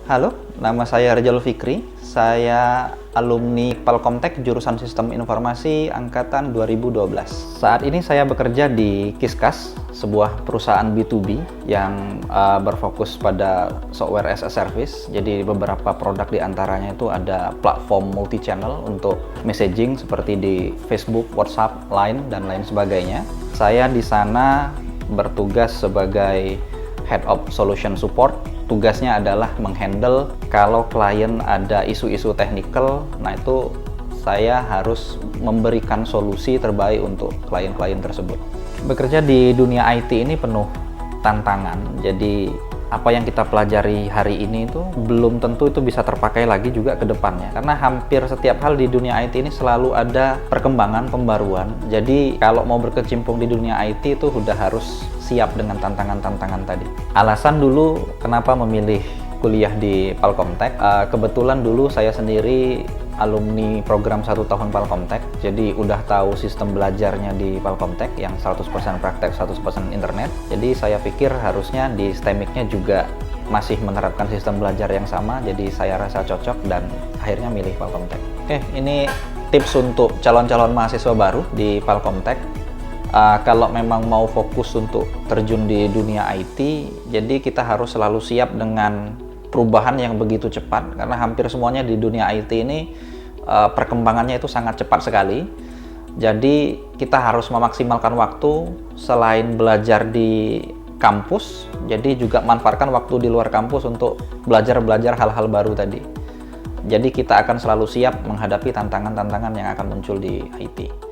Halo, nama saya Rizal Fikri. Saya alumni Palkomtek jurusan Sistem Informasi angkatan 2012. Saat ini saya bekerja di Kiskas, sebuah perusahaan B2B yang berfokus pada software as a service. Jadi beberapa produk diantaranya itu ada platform multi-channel untuk messaging seperti di Facebook, WhatsApp, Line, dan lain sebagainya. Saya di sana bertugas sebagai Head of Solution Support. Tugasnya adalah menghandle kalau klien ada isu-isu technical, nah itu saya harus memberikan solusi terbaik untuk klien-klien tersebut. Bekerja di dunia IT ini penuh tantangan, jadi apa yang kita pelajari hari ini itu belum tentu itu bisa terpakai lagi juga ke depannya. Karena hampir setiap hal di dunia IT ini selalu ada perkembangan, pembaruan. Jadi kalau mau berkecimpung di dunia IT itu udah harus siap dengan tantangan-tantangan tadi. Alasan dulu kenapa memilih kuliah di Palkomtek, kebetulan dulu saya sendiri alumni program 1 tahun Palkomtek, jadi udah tahu sistem belajarnya di Palkomtek yang 100% praktek, 100% internet. Jadi saya pikir harusnya di STEMIC-nya juga masih menerapkan sistem belajar yang sama, jadi saya rasa cocok dan akhirnya milih Palkomtek. Oke, ini tips untuk calon-calon mahasiswa baru di Palkomtek. Kalau memang mau fokus untuk terjun di dunia IT, jadi kita harus selalu siap dengan perubahan yang begitu cepat, karena hampir semuanya di dunia IT ini perkembangannya itu sangat cepat sekali. Jadi kita harus memaksimalkan waktu selain belajar di kampus, jadi juga manfaatkan waktu di luar kampus untuk belajar hal-hal baru tadi. Jadi kita akan selalu siap menghadapi tantangan-tantangan yang akan muncul di IT.